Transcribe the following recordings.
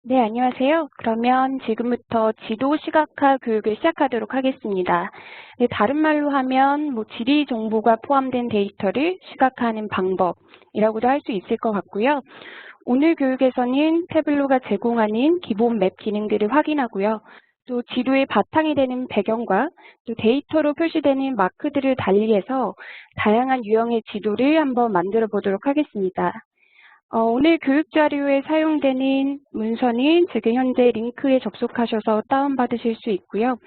네, 안녕하세요. 그러면 지금부터 지도 시각화 교육을 시작하도록 하겠습니다. 네, 다른 말로 하면 지리 정보가 포함된 데이터를 시각화하는 방법이라고도 할 수 있을 것 같고요. 오늘 교육에서는 태블로가 제공하는 기본 맵 기능들을 확인하고요. 또 지도의 바탕이 되는 배경과 또 데이터로 표시되는 마크들을 달리해서 다양한 유형의 지도를 한번 만들어 보도록 하겠습니다. 오늘 교육 자료에 사용되는 문서는 지금 현재 링크에 접속하셔서 다운받으실 수 있고요.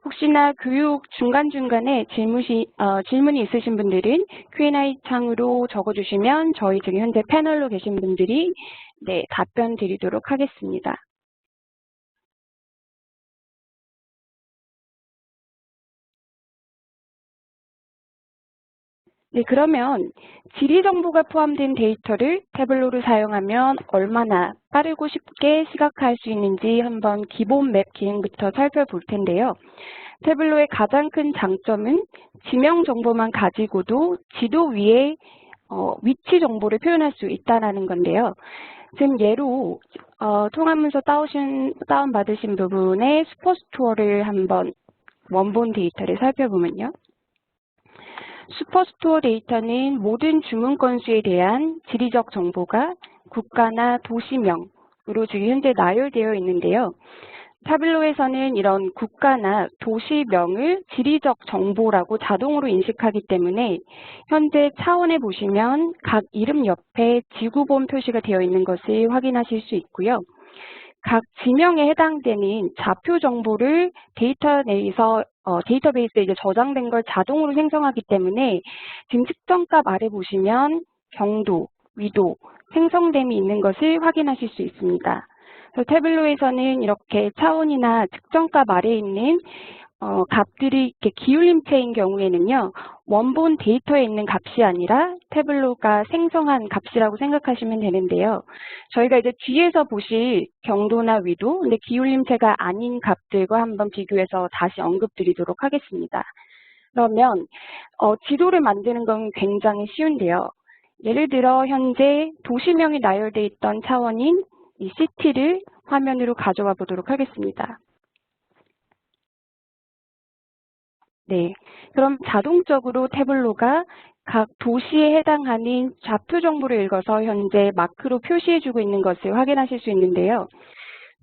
혹시나 교육 중간중간에 질문이 있으신 분들은 Q&A 창으로 적어주시면 저희 지금 현재 패널로 계신 분들이 답변 드리도록 하겠습니다. 네, 그러면 지리 정보가 포함된 데이터를 태블로를 사용하면 얼마나 빠르고 쉽게 시각화할 수 있는지 한번 기본 맵 기능부터 살펴볼 텐데요. 태블로의 가장 큰 장점은 지명 정보만 가지고도 지도 위에 위치 정보를 표현할 수 있다는 건데요. 지금 예로 통합문서 다운받으신 부분에 슈퍼스토어를 한번 원본 데이터를 살펴보면요. 슈퍼스토어 데이터는 모든 주문 건수에 대한 지리적 정보가 국가나 도시명으로 지금 현재 나열되어 있는데요. 타블로에서는 이런 국가나 도시명을 지리적 정보라고 자동으로 인식하기 때문에 현재 차원에 보시면 각 이름 옆에 지구본 표시가 되어 있는 것을 확인하실 수 있고요. 각 지명에 해당되는 좌표 정보를 데이터베이스에 이제 저장된 걸 자동으로 생성하기 때문에 지금 측정값 아래 보시면 경도, 위도, 생성됨이 있는 것을 확인하실 수 있습니다. 그래서 태블로에서는 이렇게 차원이나 측정값 아래에 있는 값들이 이렇게 기울림체인 경우에는요, 원본 데이터에 있는 값이 아니라 태블로가 생성한 값이라고 생각하시면 되는데요. 저희가 이제 뒤에서 보실 경도나 위도, 근데 기울림체가 아닌 값들과 한번 비교해서 다시 언급드리도록 하겠습니다. 그러면 지도를 만드는 건 굉장히 쉬운데요. 예를 들어 현재 도시명이 나열되어 있던 차원인 이 시티를 화면으로 가져와 보도록 하겠습니다. 네, 그럼 자동적으로 태블로가 각 도시에 해당하는 좌표 정보를 읽어서 현재 마크로 표시해주고 있는 것을 확인하실 수 있는데요.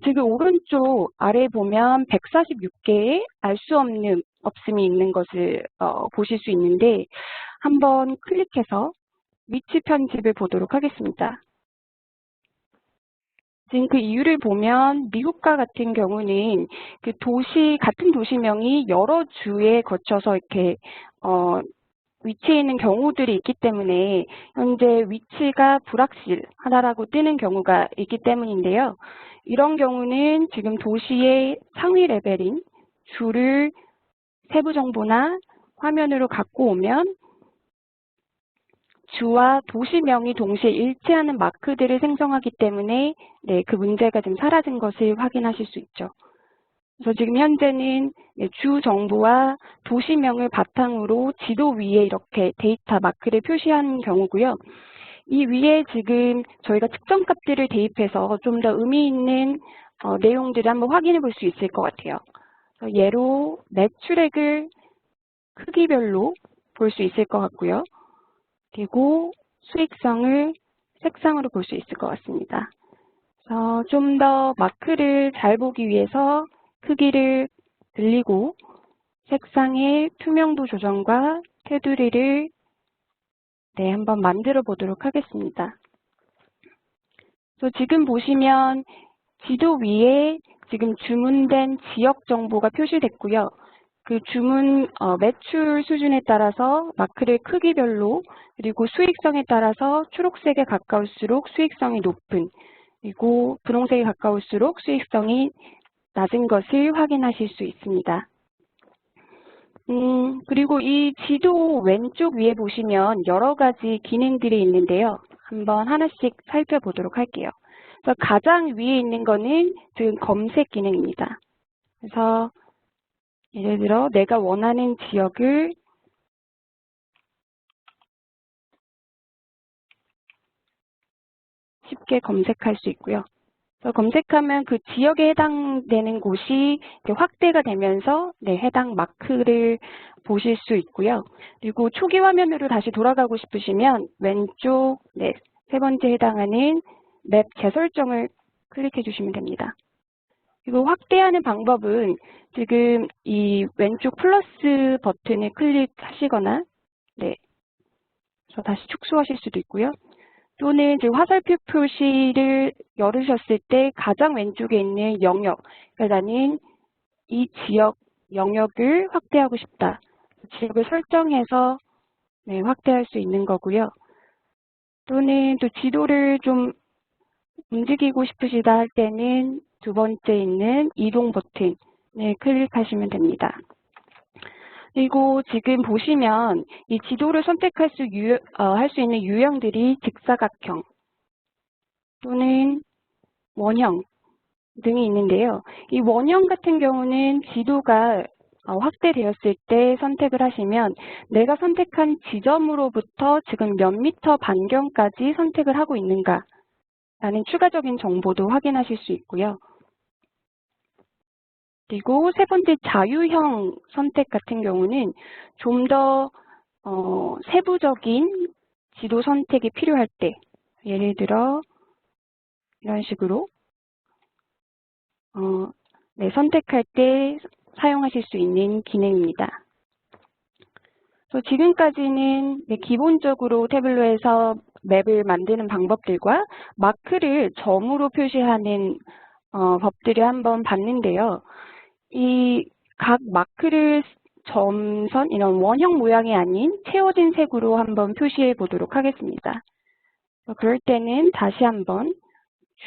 지금 오른쪽 아래에 보면 146개의 알 수 없음이 있는 것을 보실 수 있는데 한번 클릭해서 위치 편집을 보도록 하겠습니다. 지금 그 이유를 보면 미국과 같은 경우는 그 같은 도시명이 여러 주에 거쳐서 이렇게 위치해 있는 경우들이 있기 때문에 현재 위치가 불확실하다라고 뜨는 경우가 있기 때문인데요. 이런 경우는 지금 도시의 상위 레벨인 주를 세부 정보나 화면으로 갖고 오면 주와 도시명이 동시에 일치하는 마크들을 생성하기 때문에 그 문제가 지금 사라진 것을 확인하실 수 있죠. 그래서 지금 현재는 주 정보와 도시명을 바탕으로 지도 위에 이렇게 데이터 마크를 표시한 경우고요. 이 위에 지금 저희가 측정값들을 대입해서 좀 더 의미 있는 내용들을 한번 확인해 볼 수 있을 것 같아요. 예로 매출액을 크기별로 볼 수 있을 것 같고요. 그리고 수익성을 색상으로 볼 수 있을 것 같습니다. 그래서 좀 더 마크를 잘 보기 위해서 크기를 늘리고 색상의 투명도 조정과 테두리를 한번 만들어 보도록 하겠습니다. 그래서 지금 보시면 지도 위에 지금 주문된 지역 정보가 표시됐고요. 그 주문 매출 수준에 따라서 마크를 크기별로 그리고 수익성에 따라서 초록색에 가까울수록 수익성이 높은 그리고 분홍색에 가까울수록 수익성이 낮은 것을 확인하실 수 있습니다. 그리고 이 지도 왼쪽 위에 보시면 여러 가지 기능들이 있는데요. 한번 하나씩 살펴보도록 할게요. 그래서 가장 위에 있는 거는 지금 검색 기능입니다. 그래서 예를 들어 내가 원하는 지역을 쉽게 검색할 수 있고요. 그래서 검색하면 그 지역에 해당되는 곳이 이렇게 확대가 되면서 해당 마크를 보실 수 있고요. 그리고 초기 화면으로 다시 돌아가고 싶으시면 왼쪽 세 번째 해당하는 맵 재설정을 클릭해 주시면 됩니다. 그리고 확대하는 방법은 지금 이 왼쪽 플러스 버튼을 클릭하시거나 그래서 다시 축소하실 수도 있고요. 또는 지금 화살표 표시를 열으셨을 때 가장 왼쪽에 있는 영역, 그러니까 나는 이 지역 영역을 확대하고 싶다. 지역을 설정해서 확대할 수 있는 거고요. 또는 또 지도를 좀 움직이고 싶으시다 할 때는 두 번째 있는 이동 버튼을 클릭하시면 됩니다. 그리고 지금 보시면 이 지도를 선택할 수 있는 유형들이 직사각형 또는 원형 등이 있는데요. 이 원형 같은 경우는 지도가 확대되었을 때 선택을 하시면 내가 선택한 지점으로부터 지금 몇 미터 반경까지 선택을 하고 있는가 라는 추가적인 정보도 확인하실 수 있고요. 그리고 세 번째 자유형 선택 같은 경우는 좀 더 세부적인 지도 선택이 필요할 때, 예를 들어 이런 식으로 선택할 때 사용하실 수 있는 기능입니다. 그래서 지금까지는 기본적으로 태블로에서 맵을 만드는 방법들과 마크를 점으로 표시하는 법들을 한번 봤는데요. 이 각 마크를 점선, 이런 원형 모양이 아닌 채워진 색으로 한번 표시해 보도록 하겠습니다. 그럴 때는 다시 한번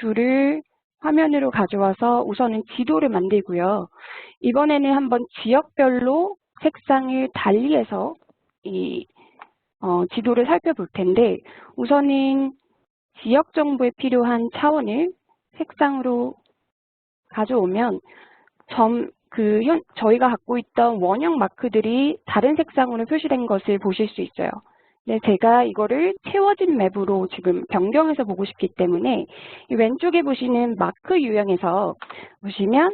줄을 화면으로 가져와서 우선은 지도를 만들고요. 이번에는 한번 지역별로 색상을 달리해서 이 지도를 살펴볼 텐데 우선은 지역 정보에 필요한 차원을 색상으로 가져오면 저희가 갖고 있던 원형 마크들이 다른 색상으로 표시된 것을 보실 수 있어요. 네, 제가 이거를 채워진 맵으로 지금 변경해서 보고 싶기 때문에 이 왼쪽에 보시는 마크 유형에서 보시면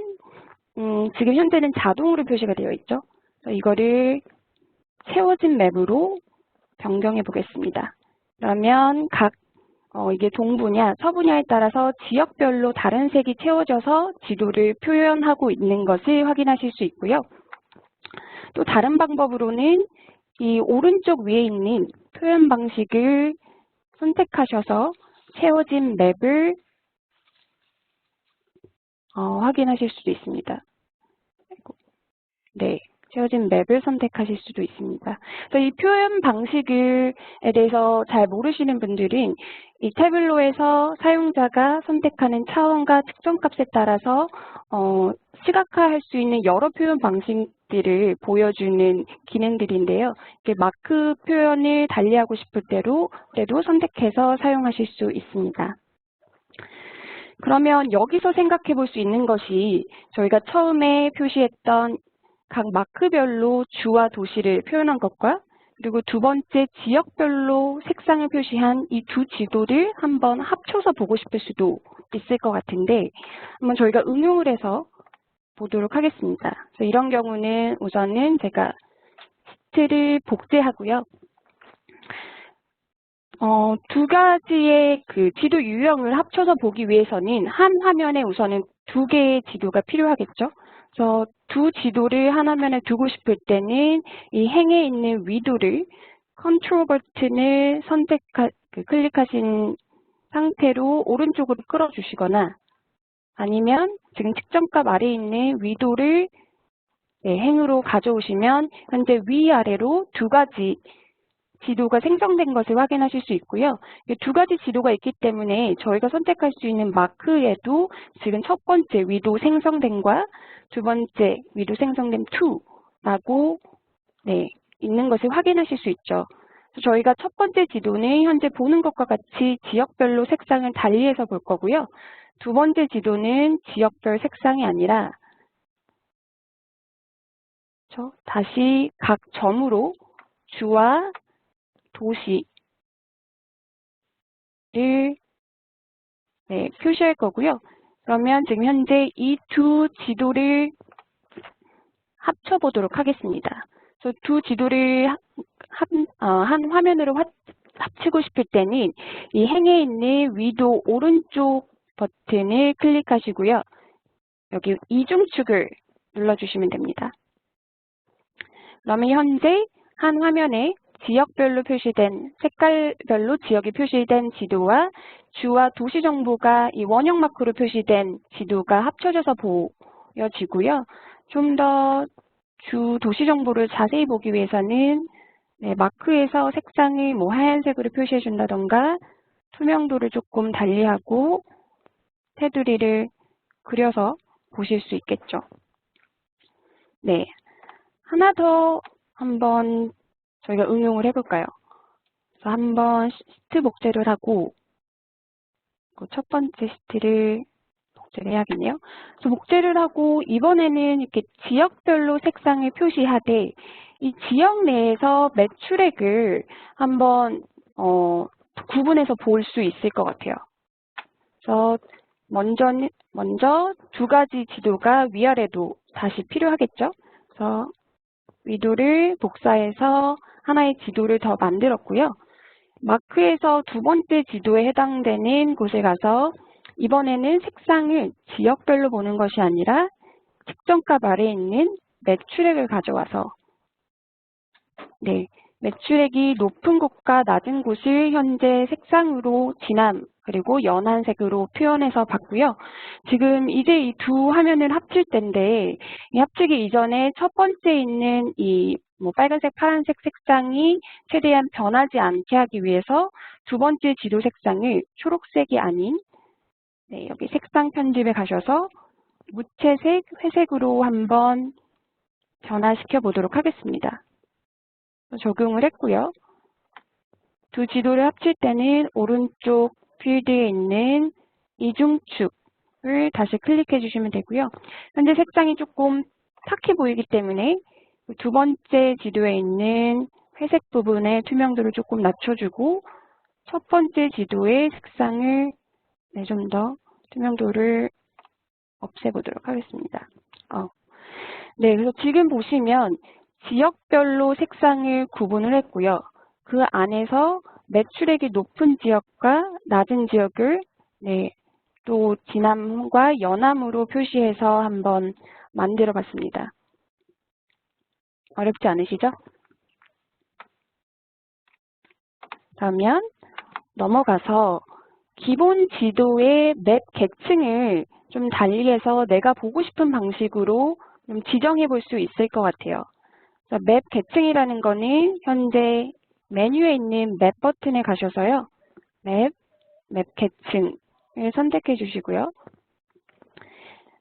지금 현재는 자동으로 표시가 되어 있죠. 이거를 채워진 맵으로 변경해 보겠습니다. 그러면 이게 동분야, 서분야에 따라서 지역별로 다른 색이 채워져서 지도를 표현하고 있는 것을 확인하실 수 있고요. 또 다른 방법으로는 이 오른쪽 위에 있는 표현 방식을 선택하셔서 채워진 맵을 확인하실 수도 있습니다. 네, 채워진 맵을 선택하실 수도 있습니다. 그래서 이 표현 방식에 대해서 잘 모르시는 분들은 이 태블로에서 사용자가 선택하는 차원과 측정값에 따라서 시각화할 수 있는 여러 표현 방식들을 보여주는 기능들인데요. 마크 표현을 달리하고 싶을 때도 선택해서 사용하실 수 있습니다. 그러면 여기서 생각해 볼 수 있는 것이 저희가 처음에 표시했던 각 마크별로 주와 도시를 표현한 것과 그리고 두 번째 지역별로 색상을 표시한 이 두 지도를 한번 합쳐서 보고 싶을 수도 있을 것 같은데 한번 저희가 응용을 해서 보도록 하겠습니다. 그래서 이런 경우는 우선은 제가 시트를 복제하고요. 두 가지의 그 지도 유형을 합쳐서 보기 위해서는 한 화면에 우선은 두 개의 지도가 필요하겠죠. 그래서 두 지도를 한 화면에 두고 싶을 때는 이 행에 있는 위도를 컨트롤 버튼을 클릭하신 상태로 오른쪽으로 끌어주시거나 아니면 지금 측정값 아래에 있는 위도를 행으로 가져오시면 현재 위아래로 두 가지 지도가 생성된 것을 확인하실 수 있고요. 두 가지 지도가 있기 때문에 저희가 선택할 수 있는 마크에도 지금 첫 번째 위도 생성된과 두 번째 위도 생성된 2라고 있는 것을 확인하실 수 있죠. 저희가 첫 번째 지도는 현재 보는 것과 같이 지역별로 색상을 달리해서 볼 거고요. 두 번째 지도는 지역별 색상이 아니라 다시 각 점으로 주와 도시를 표시할 거고요. 그러면 지금 현재 이 두 지도를 합쳐보도록 하겠습니다. 그래서 두 지도를 한 화면으로 합치고 싶을 때는 이 행에 있는 위도 오른쪽 버튼을 클릭하시고요. 여기 이중축을 눌러주시면 됩니다. 그러면 현재 한 화면에 지역별로 표시된 색깔별로 지역이 표시된 지도와 주와 도시 정보가 이 원형 마크로 표시된 지도가 합쳐져서 보여지고요. 좀 더 주 도시 정보를 자세히 보기 위해서는 마크에서 색상을 하얀색으로 표시해 준다던가 투명도를 조금 달리하고 테두리를 그려서 보실 수 있겠죠. 네, 하나 더 한번 저희가 응용을 해볼까요? 그래서 한번 시트 복제를 하고 첫 번째 시트를 복제를 해야겠네요. 그래서 복제를 하고 이번에는 이렇게 지역별로 색상을 표시하되 이 지역 내에서 매출액을 한번 구분해서 볼 수 있을 것 같아요. 그래서 먼저 두 가지 지도가 위아래도 다시 필요하겠죠. 그래서 위도를 복사해서 하나의 지도를 더 만들었고요. 마크에서 두 번째 지도에 해당되는 곳에 가서 이번에는 색상을 지역별로 보는 것이 아니라 측정값 아래에 있는 매출액을 가져와서 매출액이 높은 곳과 낮은 곳을 현재 색상으로 진한 그리고 연한색으로 표현해서 봤고요. 지금 이제 이 두 화면을 합칠 텐데 이 합치기 이전에 첫 번째 있는 이 빨간색, 파란색 색상이 최대한 변하지 않게 하기 위해서 두 번째 지도 색상을 초록색이 아닌 여기 색상 편집에 가셔서 무채색, 회색으로 한번 변화시켜 보도록 하겠습니다. 적용을 했고요. 두 지도를 합칠 때는 오른쪽 필드에 있는 이중축을 다시 클릭해 주시면 되고요. 현재 색상이 조금 탁해 보이기 때문에 두 번째 지도에 있는 회색 부분의 투명도를 조금 낮춰주고 첫 번째 지도의 색상을 좀 더 투명도를 없애보도록 하겠습니다. 그래서 지금 보시면 지역별로 색상을 구분을 했고요. 그 안에서 매출액이 높은 지역과 낮은 지역을 또 진함과 연함으로 표시해서 한번 만들어 봤습니다. 어렵지 않으시죠? 그러면 넘어가서 기본 지도의 맵 계층을 좀 달리해서 내가 보고 싶은 방식으로 좀 지정해 볼 수 있을 것 같아요. 맵 계층이라는 거는 현재 메뉴에 있는 맵 버튼에 가셔서요. 맵 계층을 선택해 주시고요.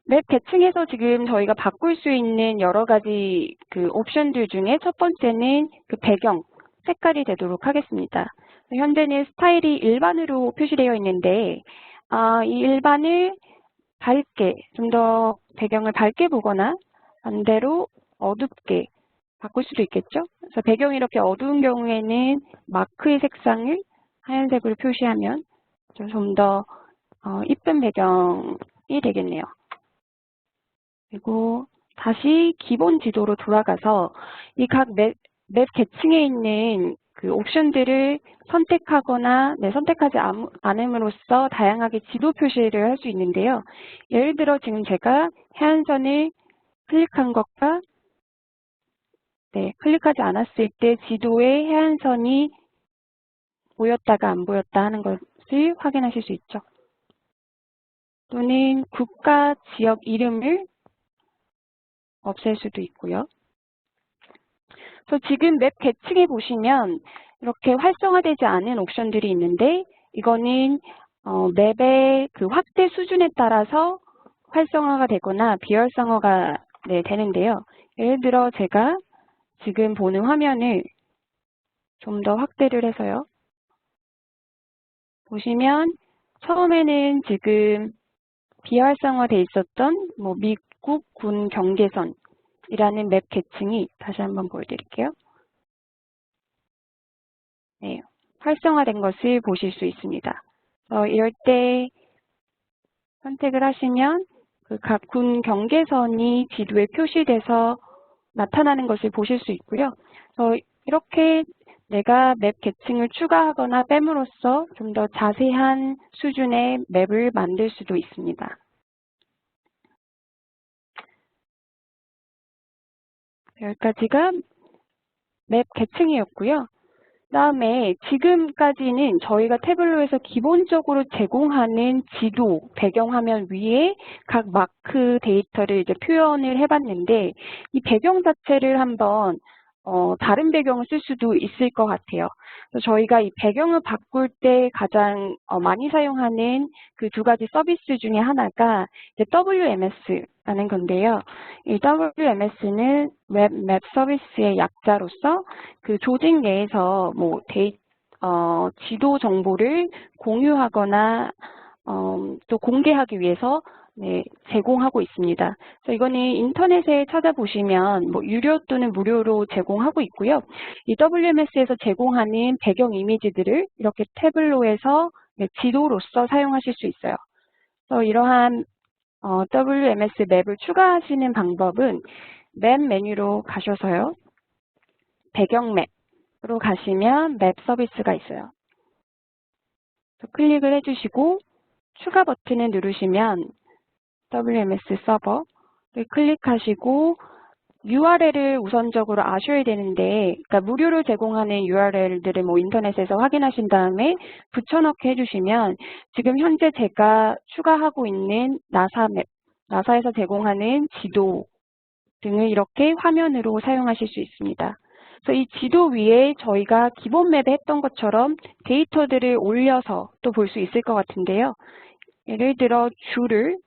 맵 계층에서 지금 저희가 바꿀 수 있는 여러 가지 그 옵션들 중에 첫 번째는 그 배경 색깔이 되도록 하겠습니다. 현재는 스타일이 일반으로 표시되어 있는데 이 일반을 밝게, 좀 더 배경을 밝게 보거나 반대로 어둡게 바꿀 수도 있겠죠. 그래서 배경이 이렇게 어두운 경우에는 마크의 색상을 하얀색으로 표시하면 좀 더 이쁜 배경이 되겠네요. 그리고 다시 기본 지도로 돌아가서 이 각 맵 계층에 있는 그 옵션들을 선택하거나 선택하지 않음으로써 다양하게 지도 표시를 할 수 있는데요. 예를 들어 지금 제가 해안선을 클릭한 것과 클릭하지 않았을 때 지도에 해안선이 보였다가 안 보였다 하는 것을 확인하실 수 있죠. 또는 국가, 지역 이름을 없앨 수도 있고요. 그래서 지금 맵 계층에 보시면 이렇게 활성화되지 않은 옵션들이 있는데 이거는 맵의 그 확대 수준에 따라서 활성화가 되거나 비활성화가 되는데요. 예를 들어 제가 지금 보는 화면을 좀 더 확대를 해서요. 보시면 처음에는 지금 비활성화돼 있었던 미국 군 경계선이라는 맵 계층이 다시 한번 보여드릴게요. 활성화된 것을 보실 수 있습니다. 이럴 때 선택을 하시면 그 각 군 경계선이 지도에 표시돼서 나타나는 것을 보실 수 있고요. 그래서 이렇게 내가 맵 계층을 추가하거나 뺨으로써 좀 더 자세한 수준의 맵을 만들 수도 있습니다. 여기까지가 맵 계층이었고요. 그다음에 지금까지는 저희가 태블로에서 기본적으로 제공하는 지도 배경화면 위에 각 마크 데이터를 이제 표현을 해봤는데 이 배경 자체를 한번 다른 배경을 쓸 수도 있을 것 같아요. 그래서 저희가 이 배경을 바꿀 때 가장 많이 사용하는 그 두 가지 서비스 중에 하나가 이제 WMS라는 건데요. 이 WMS는 웹 맵 서비스의 약자로서 그 조직 내에서 뭐 지도 정보를 공유하거나 또 공개하기 위해서 네, 제공하고 있습니다. 그래서 이거는 인터넷에 찾아보시면 뭐 유료 또는 무료로 제공하고 있고요. 이 WMS에서 제공하는 배경 이미지들을 이렇게 태블로에서 네, 지도로서 사용하실 수 있어요. 그래서 이러한 WMS 맵을 추가하시는 방법은 맵 메뉴로 가셔서요. 배경 맵으로 가시면 맵 서비스가 있어요. 클릭을 해주시고 추가 버튼을 누르시면 WMS 서버를 클릭하시고 URL을 우선적으로 아셔야 되는데, 그러니까 무료로 제공하는 URL들을 뭐 인터넷에서 확인하신 다음에 붙여넣기 해주시면 지금 현재 제가 추가하고 있는 나사 맵, 나사에서 제공하는 지도 등을 이렇게 화면으로 사용하실 수 있습니다. 그래서 이 지도 위에 저희가 기본 맵에 했던 것처럼 데이터들을 올려서 또 볼 수 있을 것 같은데요. 예를 들어 주를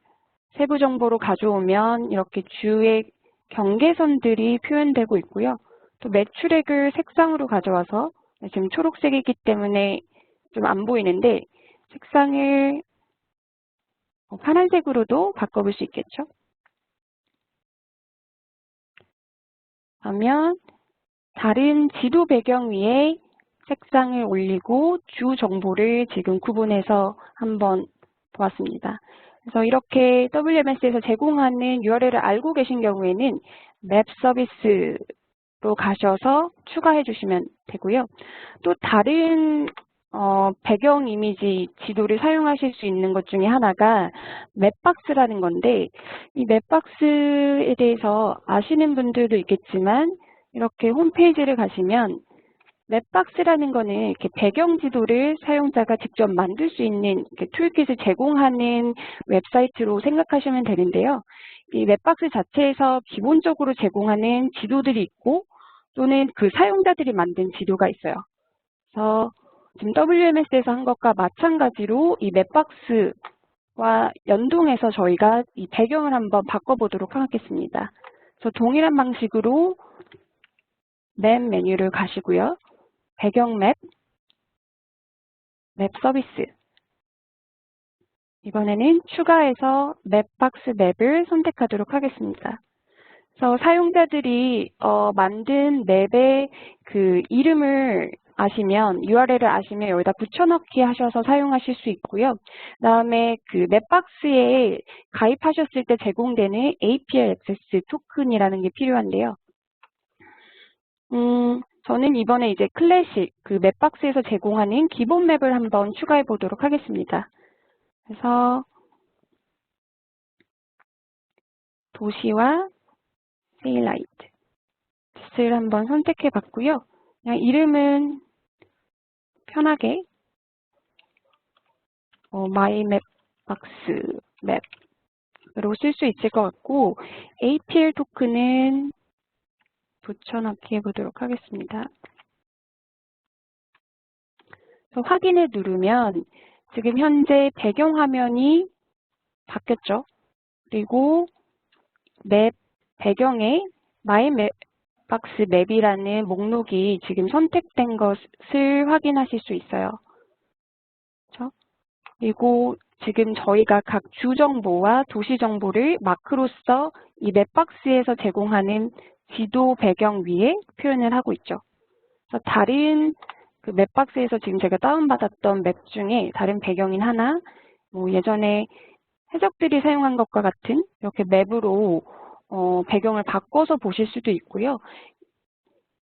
세부 정보로 가져오면 이렇게 주의 경계선들이 표현되고 있고요. 또 매출액을 색상으로 가져와서 지금 초록색이기 때문에 좀 안 보이는데 색상을 파란색으로도 바꿔볼 수 있겠죠. 그러면 다른 지도 배경 위에 색상을 올리고 주 정보를 지금 구분해서 한번 보았습니다. 그래서 이렇게 WMS에서 제공하는 URL을 알고 계신 경우에는 맵 서비스로 가셔서 추가해 주시면 되고요. 또 다른 배경 이미지 지도를 사용하실 수 있는 것 중에 하나가 맵박스라는 건데 이 맵박스에 대해서 아시는 분들도 있겠지만 이렇게 홈페이지를 가시면 맵박스라는 거는 이렇게 배경 지도를 사용자가 직접 만들 수 있는 툴킷을 제공하는 웹사이트로 생각하시면 되는데요. 이 맵박스 자체에서 기본적으로 제공하는 지도들이 있고 또는 그 사용자들이 만든 지도가 있어요. 그래서 지금 WMS에서 한 것과 마찬가지로 이 맵박스와 연동해서 저희가 이 배경을 한번 바꿔보도록 하겠습니다. 그래서 동일한 방식으로 맵 메뉴를 가시고요. 배경 맵, 맵 서비스. 이번에는 추가해서 맵박스 맵을 선택하도록 하겠습니다. 그래서 사용자들이 만든 맵의 그 이름을 아시면 URL을 아시면 여기다 붙여넣기 하셔서 사용하실 수 있고요. 그다음에 그 맵박스에 가입하셨을 때 제공되는 API 액세스 토큰이라는 게 필요한데요. 저는 이번에 이제 클래식 그 맵박스에서 제공하는 기본 맵을 한번 추가해 보도록 하겠습니다. 그래서 도시와 세일라이트를 한번 선택해 봤고요. 그냥 이름은 편하게 마이맵박스 맵으로 쓸 수 있을 것 같고 APL 토큰은 붙여넣기 해보도록 하겠습니다. 그래서 확인을 누르면 지금 현재 배경 화면이 바뀌었죠. 그리고 맵 배경에 마이맵박스 맵이라는 목록이 지금 선택된 것을 확인하실 수 있어요. 그렇죠? 그리고 지금 저희가 각 주 정보와 도시 정보를 마크로서 이 맵박스에서 제공하는 지도 배경 위에 표현을 하고 있죠. 그래서 다른 그 맵박스에서 지금 제가 다운받았던 맵 중에 다른 배경인 하나, 뭐 예전에 해적들이 사용한 것과 같은 이렇게 맵으로 배경을 바꿔서 보실 수도 있고요.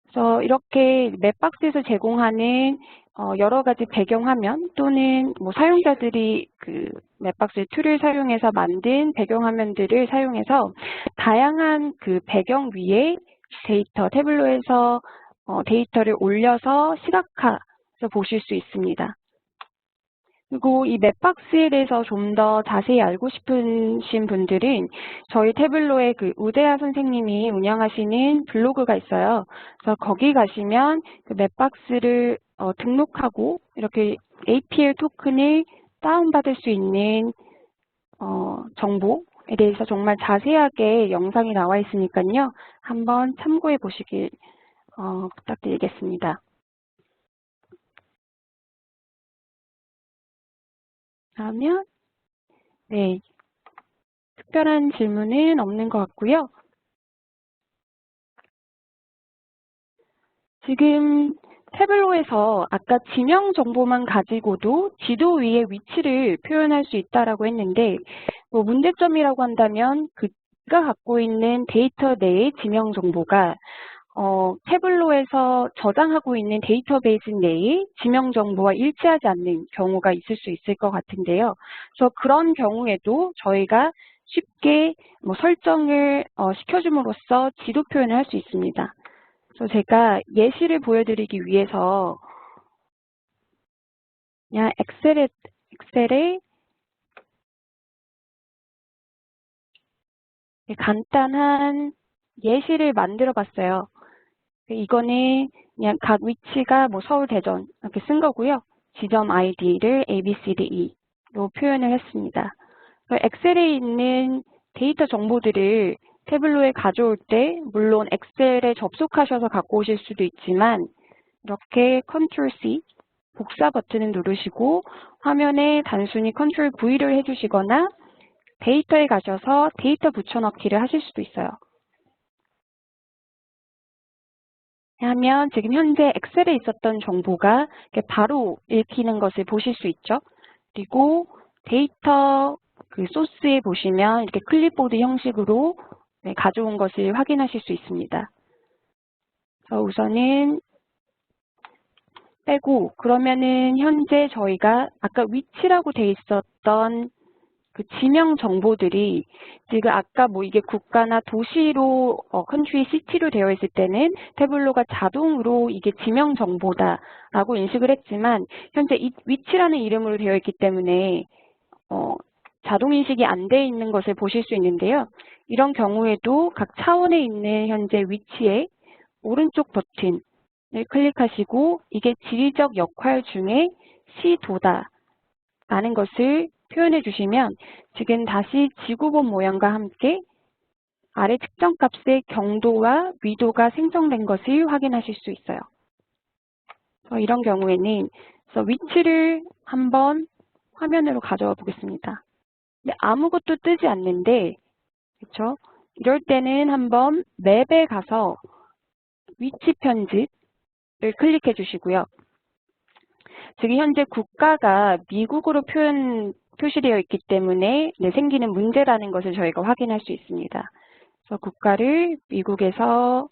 그래서 이렇게 맵박스에서 제공하는 여러 가지 배경화면 또는 뭐 사용자들이 그 맵박스 툴을 사용해서 만든 배경화면들을 사용해서 다양한 그 배경 위에 데이터, 태블로에서 데이터를 올려서 시각화해서 보실 수 있습니다. 그리고 이 맵박스에 대해서 좀 더 자세히 알고 싶으신 분들은 저희 태블로에 그 우대하 선생님이 운영하시는 블로그가 있어요. 그래서 거기 가시면 그 맵박스를 등록하고 이렇게 APL 토큰을 다운받을 수 있는 정보에 대해서 정말 자세하게 영상이 나와 있으니까요. 한번 참고해 보시길 부탁드리겠습니다. 그러면 네, 특별한 질문은 없는 것 같고요. 지금 태블로에서 아까 지명 정보만 가지고도 지도 위의 위치를 표현할 수 있다라고 했는데 뭐 문제점이라고 한다면 그가 갖고 있는 데이터 내의 지명 정보가 태블로에서 저장하고 있는 데이터베이스 내의 지명 정보와 일치하지 않는 경우가 있을 수 있을 것 같은데요. 그래서 그런 경우에도 저희가 쉽게 뭐 설정을 시켜줌으로써 지도 표현을 할 수 있습니다. 그래서 제가 예시를 보여드리기 위해서 그냥 엑셀에 간단한 예시를 만들어 봤어요. 이거는 그냥 각 위치가 뭐 서울, 대전 이렇게 쓴 거고요. 지점 아이디를 ABCDE로 표현을 했습니다. 엑셀에 있는 데이터 정보들을 태블로에 가져올 때 물론 엑셀에 접속하셔서 갖고 오실 수도 있지만 이렇게 Ctrl C 복사 버튼을 누르시고 화면에 단순히 Ctrl V를 해주시거나 데이터에 가셔서 데이터 붙여넣기를 하실 수도 있어요. 하면 지금 현재 엑셀에 있었던 정보가 바로 읽히는 것을 보실 수 있죠. 그리고 데이터 그 소스에 보시면 이렇게 클립보드 형식으로 가져온 것을 확인하실 수 있습니다. 그래서 우선은 빼고 그러면은 현재 저희가 아까 위치라고 돼 있었던 그 지명 정보들이 지금 아까 뭐 이게 국가나 도시로 컨트리 시티로 되어 있을 때는 태블로가 자동으로 이게 지명 정보다라고 인식을 했지만 현재 이 위치라는 이름으로 되어 있기 때문에 자동 인식이 안 돼 있는 것을 보실 수 있는데요. 이런 경우에도 각 차원에 있는 현재 위치에 오른쪽 버튼을 클릭하시고 이게 지리적 역할 중에 시도다라는 것을 표현해 주시면 지금 다시 지구본 모양과 함께 아래 측정 값의 경도와 위도가 생성된 것을 확인하실 수 있어요. 이런 경우에는 위치를 한번 화면으로 가져와 보겠습니다. 아무것도 뜨지 않는데, 그렇죠? 이럴 때는 한번 맵에 가서 위치 편집을 클릭해 주시고요. 지금 현재 국가가 미국으로 표시되어 있기 때문에 생기는 문제라는 것을 저희가 확인할 수 있습니다. 그래서 국가를 미국에서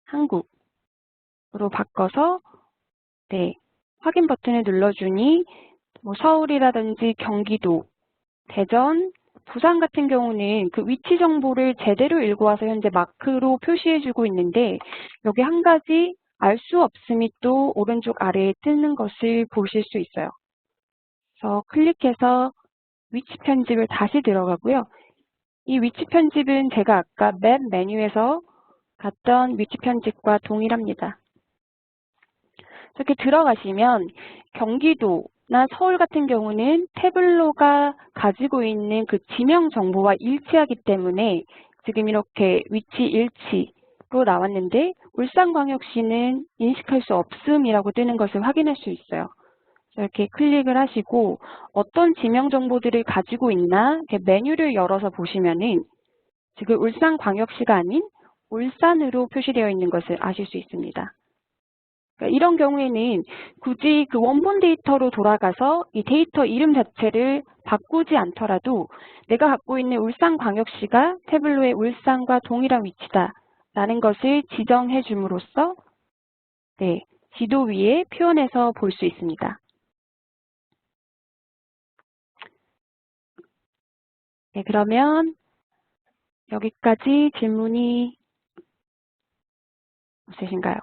한국으로 바꿔서 확인 버튼을 눌러주니 뭐 서울이라든지 경기도, 대전, 부산 같은 경우는 그 위치 정보를 제대로 읽어와서 현재 마크로 표시해주고 있는데 여기 한 가지 알 수 없음이 또 오른쪽 아래에 뜨는 것을 보실 수 있어요. 그래서 클릭해서 위치 편집을 다시 들어가고요. 이 위치 편집은 제가 아까 맵 메뉴에서 갔던 위치 편집과 동일합니다. 이렇게 들어가시면 경기도나 서울 같은 경우는 태블로가 가지고 있는 그 지명 정보와 일치하기 때문에 지금 이렇게 위치 일치로 나왔는데 울산광역시는 인식할 수 없음이라고 뜨는 것을 확인할 수 있어요. 이렇게 클릭을 하시고 어떤 지명 정보들을 가지고 있나 이렇게 메뉴를 열어서 보시면은 지금 울산광역시가 아닌 울산으로 표시되어 있는 것을 아실 수 있습니다. 그러니까 이런 경우에는 굳이 그 원본 데이터로 돌아가서 이 데이터 이름 자체를 바꾸지 않더라도 내가 갖고 있는 울산광역시가 태블로의 울산과 동일한 위치다라는 것을 지정해 줌으로써 네, 지도 위에 표현해서 볼 수 있습니다. 네, 그러면 여기까지 질문이 없으신가요?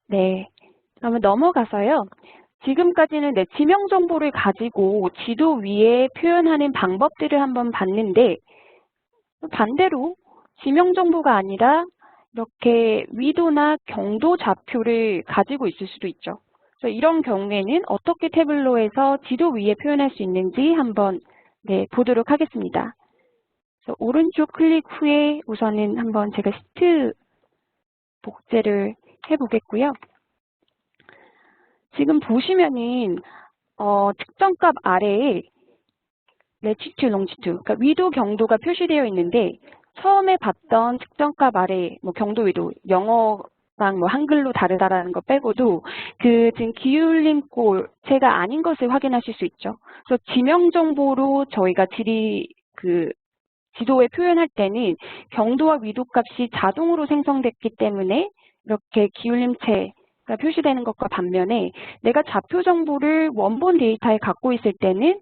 네, 그러면 넘어가서요. 지금까지는 네, 지명 정보를 가지고 지도 위에 표현하는 방법들을 한번 봤는데 반대로 지명 정보가 아니라 이렇게 위도나 경도 좌표를 가지고 있을 수도 있죠. 그래서 이런 경우에는 어떻게 태블로에서 지도 위에 표현할 수 있는지 한번 네, 보도록 하겠습니다. 그래서 오른쪽 클릭 후에 우선은 한번 제가 시트 복제를 해보겠고요. 지금 보시면은 측정값 아래에 레티튜드, 롱지튜드, 그러니까 위도, 경도가 표시되어 있는데 처음에 봤던 측정값 아래 뭐 경도, 위도, 영어랑 뭐 한글로 다르다라는 거 빼고도 그 지금 기울림 꼴체가 아닌 것을 확인하실 수 있죠. 그래서 지명 정보로 저희가 지도에 표현할 때는 경도와 위도 값이 자동으로 생성됐기 때문에 이렇게 기울림체가 표시되는 것과 반면에 내가 좌표 정보를 원본 데이터에 갖고 있을 때는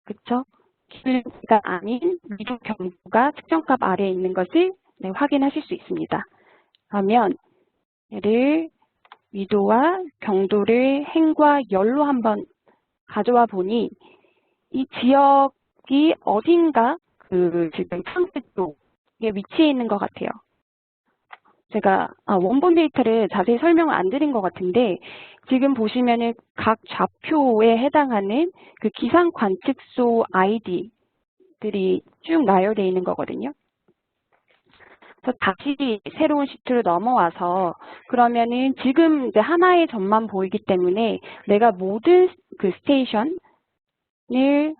그쵸? 기울기가 아닌 위도 경도가 측정값 아래에 있는 것을 네, 확인하실 수 있습니다. 그러면 얘를 위도와 경도를 행과 열로 한번 가져와 보니 이 지역이 어딘가 지금 프랑스 쪽에 위치해 있는 것 같아요. 제가 원본 데이터를 자세히 설명을 안 드린 것 같은데 지금 보시면은 각 좌표에 해당하는 그 기상 관측소 아이디들이 쭉 나열되어 있는 거거든요. 그래서 다시 새로운 시트로 넘어와서 그러면은 지금 이제 하나의 점만 보이기 때문에 내가 모든 그 스테이션을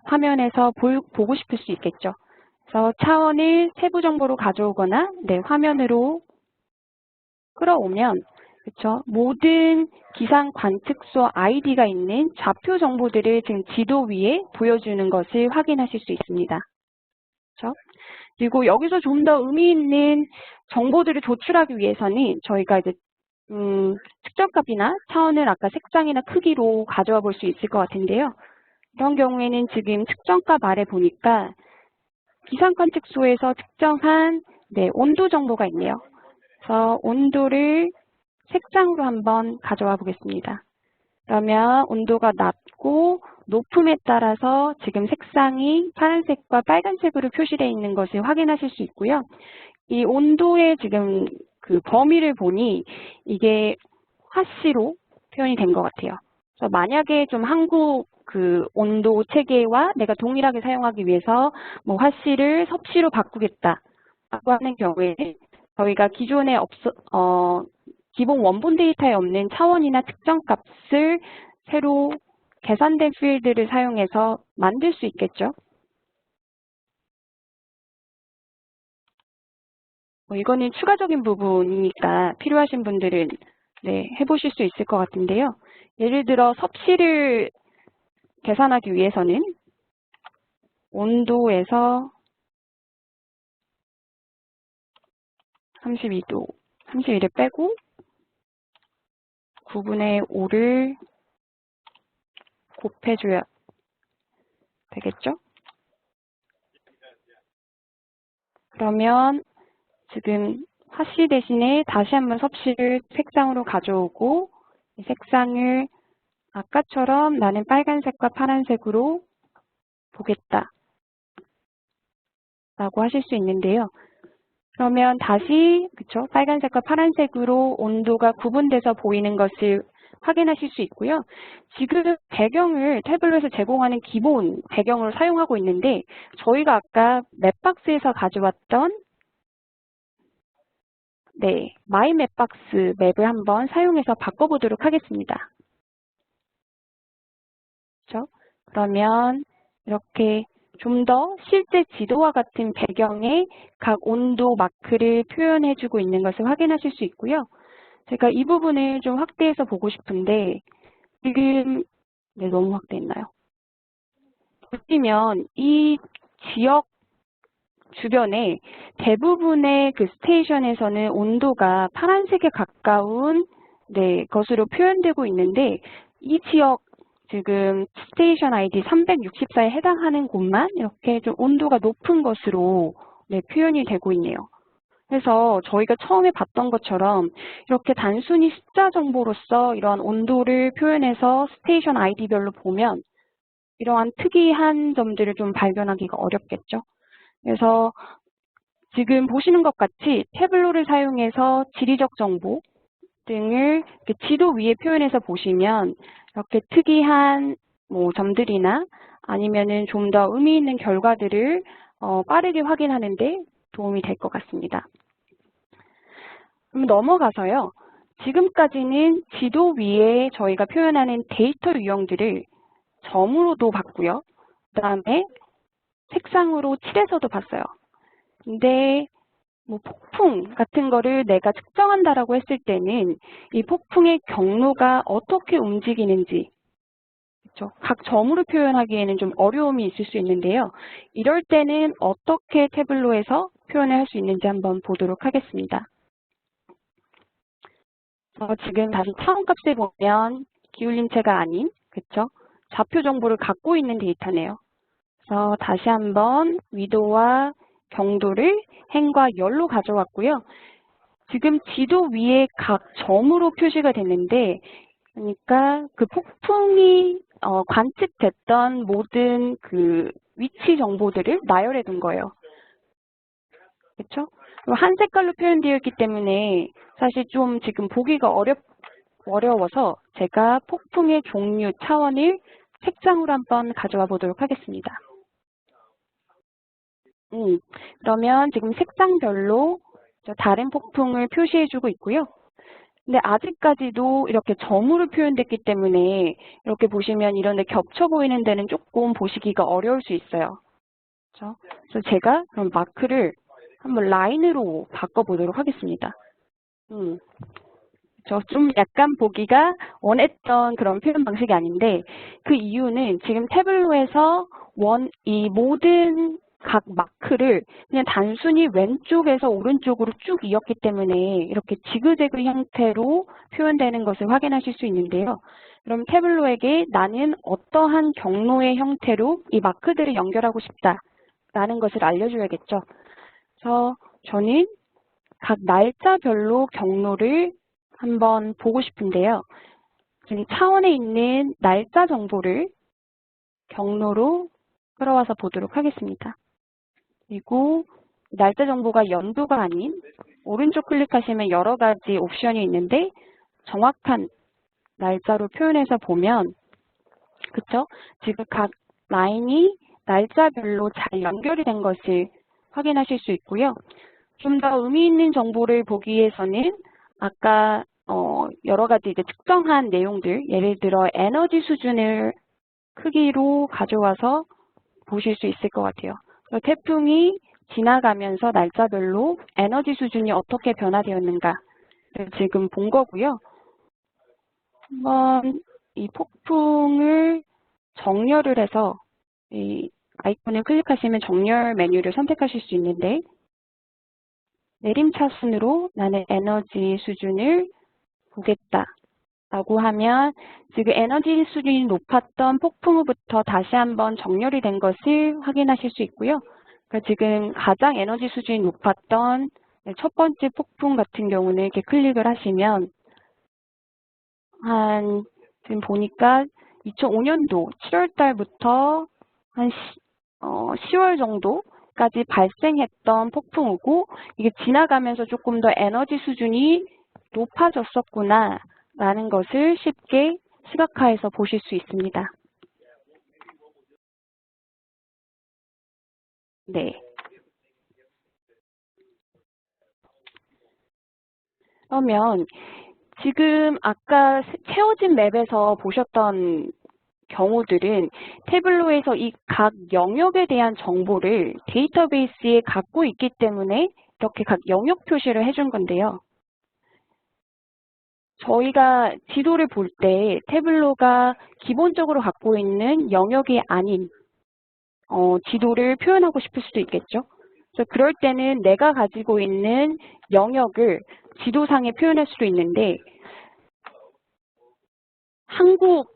화면에서 보고 싶을 수 있겠죠. 그래서 차원을 세부 정보로 가져오거나 네, 화면으로 끌어오면 그렇죠. 모든 기상 관측소 아이디가 있는 좌표 정보들을 지금 지도 위에 보여주는 것을 확인하실 수 있습니다. 그렇죠? 그리고 여기서 좀 더 의미 있는 정보들을 도출하기 위해서는 저희가 이제 측정값이나 차원을 아까 색상이나 크기로 가져와 볼 수 있을 것 같은데요. 이런 경우에는 지금 측정값 아래 보니까 기상 관측소에서 측정한 네, 온도 정보가 있네요. 그래서 온도를 색상으로 한번 가져와 보겠습니다. 그러면 온도가 낮고 높음에 따라서 지금 색상이 파란색과 빨간색으로 표시되어 있는 것을 확인하실 수 있고요. 이 온도의 지금 그 범위를 보니 이게 화씨로 표현이 된 것 같아요. 그래서 만약에 좀 한국 그 온도 체계와 내가 동일하게 사용하기 위해서 뭐 화씨를 섭씨로 바꾸겠다라고 하는 경우에 저희가 기존에 기본 원본 데이터에 없는 차원이나 측정 값을 새로 계산된 필드를 사용해서 만들 수 있겠죠. 이거는 추가적인 부분이니까 필요하신 분들은 네, 해보실 수 있을 것 같은데요. 예를 들어 섭씨를 계산하기 위해서는 온도에서 32도, 32를 빼고 9분의 5를 곱해줘야 되겠죠? 그러면 지금 화씨 대신에 다시 한번 섭씨를 색상으로 가져오고 이 색상을 아까처럼 나는 빨간색과 파란색으로 보겠다 라고 하실 수 있는데요. 그러면 다시 그쵸? 빨간색과 파란색으로 온도가 구분돼서 보이는 것을 확인하실 수 있고요. 지금 배경을 태블릿에서 제공하는 기본 배경으로 사용하고 있는데 저희가 아까 맵박스에서 가져왔던 네, 마이 맵박스 맵을 한번 사용해서 바꿔보도록 하겠습니다. 그렇죠? 그러면 이렇게 좀 더 실제 지도와 같은 배경에 각 온도 마크를 표현해주고 있는 것을 확인하실 수 있고요. 제가 이 부분을 좀 확대해서 보고 싶은데 지금 네, 너무 확대했나요? 보시면 이 지역 주변에 대부분의 그 스테이션에서는 온도가 파란색에 가까운 네, 것으로 표현되고 있는데 이 지역 지금 스테이션 아이디 364에 해당하는 곳만 이렇게 좀 온도가 높은 것으로 네, 표현이 되고 있네요. 그래서 저희가 처음에 봤던 것처럼 이렇게 단순히 숫자 정보로서 이런 온도를 표현해서 스테이션 아이디별로 보면 이러한 특이한 점들을 좀 발견하기가 어렵겠죠. 그래서 지금 보시는 것 같이 태블로를 사용해서 지리적 정보 등을 이렇게 지도 위에 표현해서 보시면 이렇게 특이한 뭐 점들이나 아니면은 좀 더 의미 있는 결과들을 빠르게 확인하는데 도움이 될 것 같습니다. 그럼 넘어가서요. 지금까지는 지도 위에 저희가 표현하는 데이터 유형들을 점으로도 봤고요. 그 다음에 색상으로 칠해서도 봤어요. 근데 뭐 폭풍 같은 거를 내가 측정한다라고 했을 때는 이 폭풍의 경로가 어떻게 움직이는지 그렇죠? 각 점으로 표현하기에는 좀 어려움이 있을 수 있는데요. 이럴 때는 어떻게 태블로에서 표현을 할 수 있는지 한번 보도록 하겠습니다. 지금 다시 차원값을 보면 기울림체가 아닌 그렇죠? 좌표 정보를 갖고 있는 데이터네요. 그래서 다시 한번 위도와 경도를 행과 열로 가져왔고요. 지금 지도 위에 각 점으로 표시가 됐는데 그러니까 그 폭풍이 관측됐던 모든 그 위치 정보들을 나열해 둔 거예요. 그렇죠? 한 색깔로 표현되어 있기 때문에 사실 좀 지금 보기가 어려워서 제가 폭풍의 종류 차원을 색상으로 한번 가져와 보도록 하겠습니다. 그러면 지금 색상별로 다른 폭풍을 표시해주고 있고요. 근데 아직까지도 이렇게 점으로 표현됐기 때문에 이렇게 보시면 이런 데 겹쳐 보이는 데는 조금 보시기가 어려울 수 있어요. 그렇죠? 그래서 제가 그럼 마크를 한번 라인으로 바꿔보도록 하겠습니다. 좀 약간 보기가 원했던 그런 표현 방식이 아닌데 그 이유는 지금 태블로에서 이 모든 각 마크를 그냥 단순히 왼쪽에서 오른쪽으로 쭉 이었기 때문에 이렇게 지그재그 형태로 표현되는 것을 확인하실 수 있는데요. 그럼 태블로에게 나는 어떠한 경로의 형태로 이 마크들을 연결하고 싶다라는 것을 알려줘야겠죠. 그래서 저는 각 날짜별로 경로를 한번 보고 싶은데요. 지금 차원에 있는 날짜 정보를 경로로 끌어와서 보도록 하겠습니다. 그리고 날짜 정보가 연도가 아닌 오른쪽 클릭하시면 여러 가지 옵션이 있는데 정확한 날짜로 표현해서 보면 그쵸? 지금 각 라인이 날짜별로 잘 연결이 된 것을 확인하실 수 있고요. 좀 더 의미 있는 정보를 보기 위해서는 아까 여러 가지 이제 특정한 내용들, 예를 들어 에너지 수준을 크기로 가져와서 보실 수 있을 것 같아요. 태풍이 지나가면서 날짜별로 에너지 수준이 어떻게 변화되었는가를 지금 본 거고요. 한번 이 폭풍을 정렬을 해서 이 아이콘을 클릭하시면 정렬 메뉴를 선택하실 수 있는데 내림차순으로 나는 에너지 수준을 보겠다라고 하면 지금 에너지 수준이 높았던 폭풍 후부터 다시 한번 정렬이 된 것을 확인하실 수 있고요. 그러니까 지금 가장 에너지 수준이 높았던 첫 번째 폭풍 같은 경우는 이렇게 클릭을 하시면 지금 보니까 2005년도 7월 달부터 한 10월 정도까지 발생했던 폭풍이고 이게 지나가면서 조금 더 에너지 수준이 높아졌었구나 라는 것을 쉽게 시각화해서 보실 수 있습니다. 네. 그러면 지금 아까 채워진 맵에서 보셨던 경우들은 태블로에서 이 각 영역에 대한 정보를 데이터베이스에 갖고 있기 때문에 이렇게 각 영역 표시를 해준 건데요. 저희가 지도를 볼 때 태블로가 기본적으로 갖고 있는 영역이 아닌 지도를 표현하고 싶을 수도 있겠죠. 그래서 그럴 때는 내가 가지고 있는 영역을 지도상에 표현할 수도 있는데 한국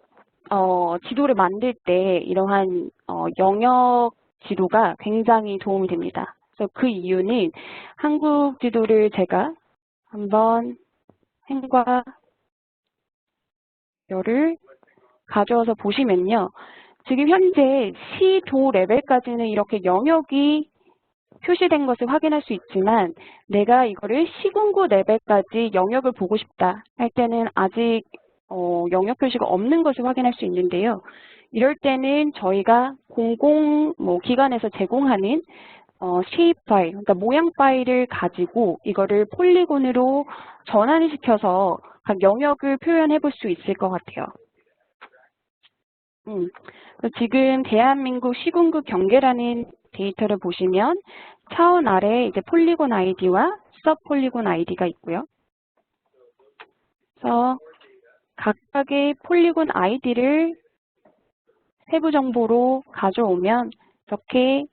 지도를 만들 때 이러한 영역 지도가 굉장히 도움이 됩니다. 그래서 그 이유는 한국 지도를 제가 한번 행과 열을 가져와서 보시면요. 지금 현재 시도 레벨까지는 이렇게 영역이 표시된 것을 확인할 수 있지만 내가 이거를 시군구 레벨까지 영역을 보고 싶다 할 때는 아직 영역 표시가 없는 것을 확인할 수 있는데요. 이럴 때는 저희가 기관에서 제공하는 shape 파일, 그러니까 모양 파일을 가지고 이거를 폴리곤으로 전환을 시켜서 각 영역을 표현해 볼 수 있을 것 같아요. 지금 대한민국 시군구 경계라는 데이터를 보시면 차원 아래에 이제 폴리곤 아이디와 서브 폴리곤 아이디가 있고요. 그래서 각각의 폴리곤 아이디를 세부 정보로 가져오면 이렇게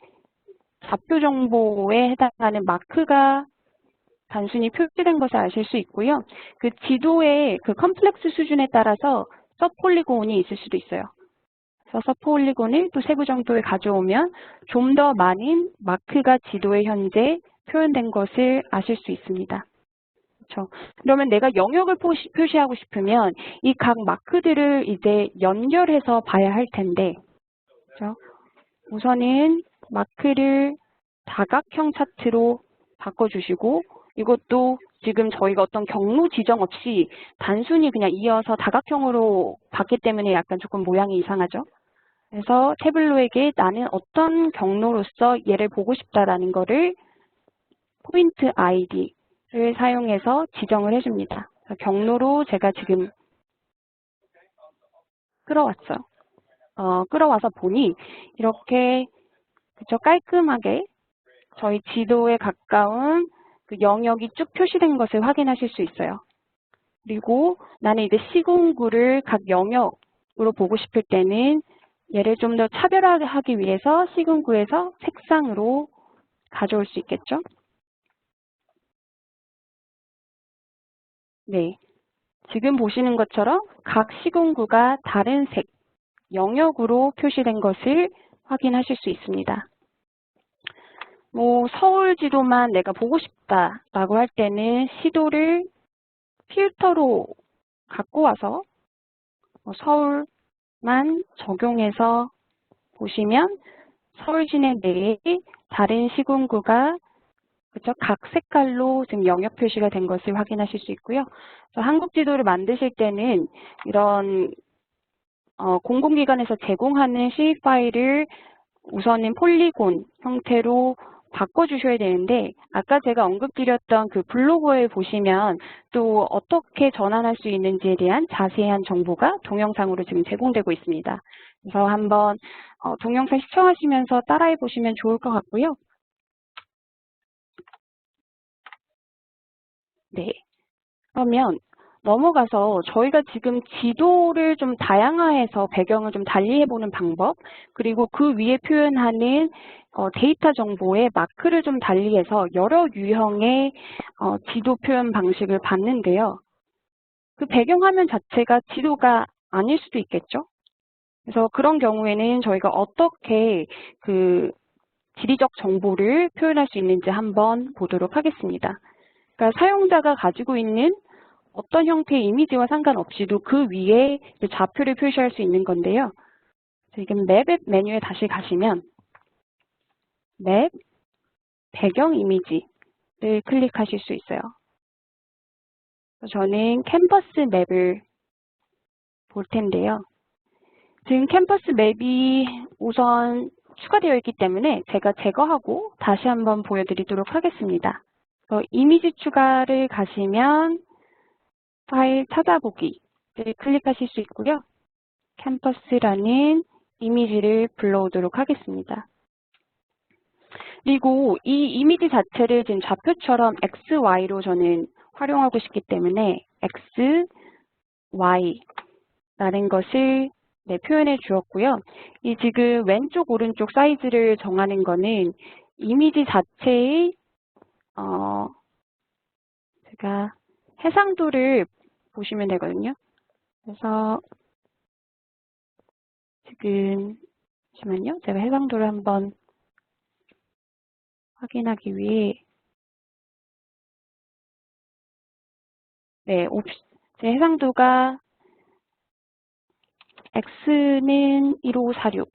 좌표 정보에 해당하는 마크가 단순히 표시된 것을 아실 수 있고요. 그 지도의 그 컴플렉스 수준에 따라서 서브 폴리곤이 있을 수도 있어요. 그래서 서브 폴리곤을 또 세부 정보에 가져오면 좀 더 많은 마크가 지도에 현재 표현된 것을 아실 수 있습니다. 그렇죠. 그러면 내가 영역을 표시하고 싶으면 이 각 마크들을 이제 연결해서 봐야 할 텐데, 그렇죠? 우선은 마크를 다각형 차트로 바꿔주시고 이것도 지금 저희가 어떤 경로 지정 없이 단순히 그냥 이어서 다각형으로 봤기 때문에 약간 조금 모양이 이상하죠. 그래서 태블로에게 나는 어떤 경로로서 얘를 보고 싶다라는 거를 포인트 아이디를 사용해서 지정을 해줍니다. 경로로 제가 지금 끌어왔어요. 끌어와서 보니 이렇게 그쵸, 깔끔하게 저희 지도에 가까운 그 영역이 쭉 표시된 것을 확인하실 수 있어요. 그리고 나는 이제 시군구를 각 영역으로 보고 싶을 때는 얘를 좀 더 차별화하기 위해서 시군구에서 색상으로 가져올 수 있겠죠. 네, 지금 보시는 것처럼 각 시군구가 다른 색, 영역으로 표시된 것을 확인하실 수 있습니다. 서울 지도만 내가 보고 싶다라고 할 때는 시도를 필터로 갖고 와서 서울만 적용해서 보시면 서울 시내 내에 다른 시군구가 그쵸? 각 색깔로 지금 영역 표시가 된 것을 확인하실 수 있고요. 그래서 한국 지도를 만드실 때는 이런 공공기관에서 제공하는 CA 파일을 우선은 폴리곤 형태로 바꿔주셔야 되는데 아까 제가 언급드렸던 그 블로그에 보시면 또 어떻게 전환할 수 있는지에 대한 자세한 정보가 동영상으로 지금 제공되고 있습니다. 그래서 한번 동영상 시청하시면서 따라해 보시면 좋을 것 같고요. 네, 그러면 넘어가서 저희가 지금 지도를 좀 다양화해서 배경을 좀 달리해보는 방법, 그리고 그 위에 표현하는 데이터 정보의 마크를 좀 달리해서 여러 유형의 지도 표현 방식을 봤는데요. 그 배경화면 자체가 지도가 아닐 수도 있겠죠. 그래서 그런 경우에는 저희가 어떻게 그 지리적 정보를 표현할 수 있는지 한번 보도록 하겠습니다. 그러니까 사용자가 가지고 있는 어떤 형태의 이미지와 상관없이도 그 위에 좌표를 표시할 수 있는 건데요. 지금 맵 메뉴에 다시 가시면 맵, 배경 이미지를 클릭하실 수 있어요. 저는 캠퍼스 맵을 볼 텐데요. 지금 캠퍼스 맵이 우선 추가되어 있기 때문에 제가 제거하고 다시 한번 보여드리도록 하겠습니다. 이미지 추가를 가시면 파일 찾아보기를 클릭하실 수 있고요. 캠퍼스라는 이미지를 불러오도록 하겠습니다. 그리고 이 이미지 자체를 지금 좌표처럼 X, Y로 저는 활용하고 싶기 때문에 X, Y라는 것을 네, 표현해 주었고요. 이 지금 왼쪽 오른쪽 사이즈를 정하는 거는 이미지 자체의 제가 해상도를 보시면 되거든요. 그래서 지금 잠시만요. 제가 해상도를 한번 확인하기 위해 네, 제 해상도가 X는 1546,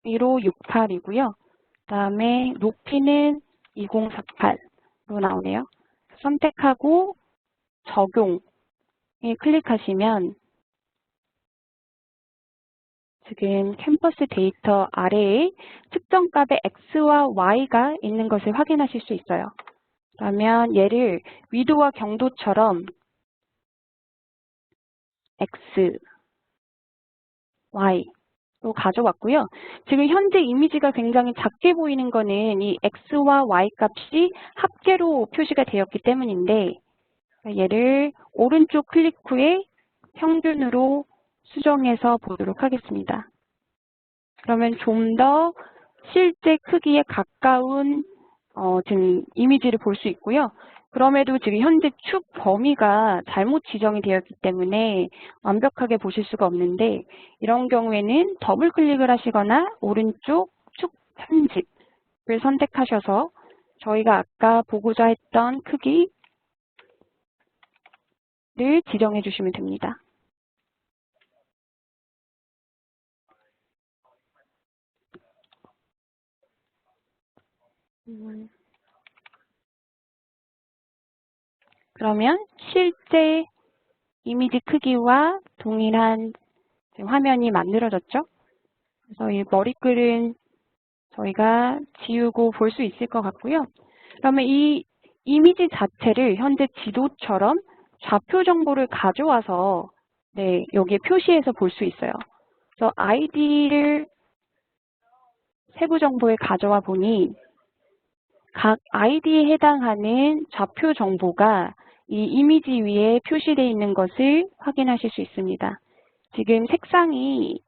1568이고요. 그다음에 높이는 2048로 나오네요. 선택하고 적용에 클릭하시면 지금 캠퍼스 데이터 아래에 특정 값의 X와 Y가 있는 것을 확인하실 수 있어요. 그러면 얘를 위도와 경도처럼 X, Y로 가져왔고요. 지금 현재 이미지가 굉장히 작게 보이는 거는 이 X와 Y 값이 합계로 표시가 되었기 때문인데 얘를 오른쪽 클릭 후에 평균으로 수정해서 보도록 하겠습니다. 그러면 좀 더 실제 크기에 가까운 지금 이미지를 볼 수 있고요. 그럼에도 지금 현재 축 범위가 잘못 지정이 되었기 때문에 완벽하게 보실 수가 없는데 이런 경우에는 더블 클릭을 하시거나 오른쪽 축 편집을 선택하셔서 저희가 아까 보고자 했던 크기를 지정해 주시면 됩니다. 그러면 실제 이미지 크기와 동일한 화면이 만들어졌죠? 그래서 이 머리글은 저희가 지우고 볼 수 있을 것 같고요. 그러면 이 이미지 자체를 현재 지도처럼 좌표 정보를 가져와서 네, 여기에 표시해서 볼 수 있어요. 그래서 아이디를 세부 정보에 가져와 보니 각 아이디에 해당하는 좌표 정보가 이 이미지 위에 표시되어 있는 것을 확인하실 수 있습니다. 지금 색상이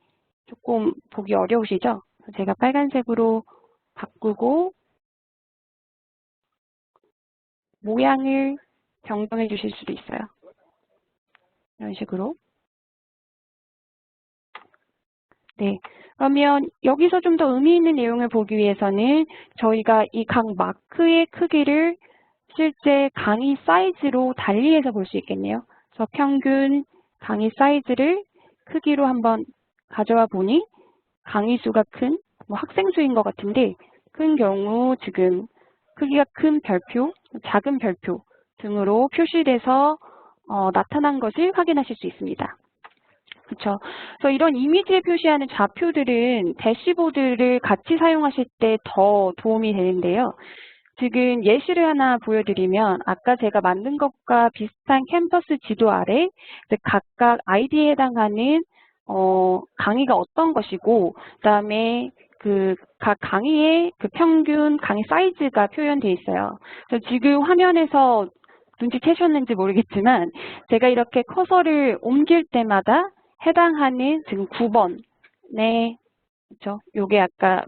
조금 보기 어려우시죠? 제가 빨간색으로 바꾸고 모양을 변경해 주실 수도 있어요. 이런 식으로. 네. 그러면 여기서 좀 더 의미 있는 내용을 보기 위해서는 저희가 이 각 마크의 크기를 실제 강의 사이즈로 달리해서 볼 수 있겠네요. 그래서 평균 강의 사이즈를 크기로 한번 가져와 보니 강의 수가 큰 뭐 학생 수인 것 같은데 큰 경우 지금 크기가 큰 별표, 작은 별표 등으로 표시돼서 나타난 것을 확인하실 수 있습니다. 그렇죠. 그래서 이런 이미지에 표시하는 좌표들은 대시보드를 같이 사용하실 때 더 도움이 되는데요. 지금 예시를 하나 보여드리면 아까 제가 만든 것과 비슷한 캠퍼스 지도 아래 각각 아이디에 해당하는 강의가 어떤 것이고 그다음에 그 각 강의의 그 평균 강의 사이즈가 표현되어 있어요. 그래서 지금 화면에서 눈치채셨는지 모르겠지만 제가 이렇게 커서를 옮길 때마다 해당하는 지금 9번에 그렇죠? 요게 아까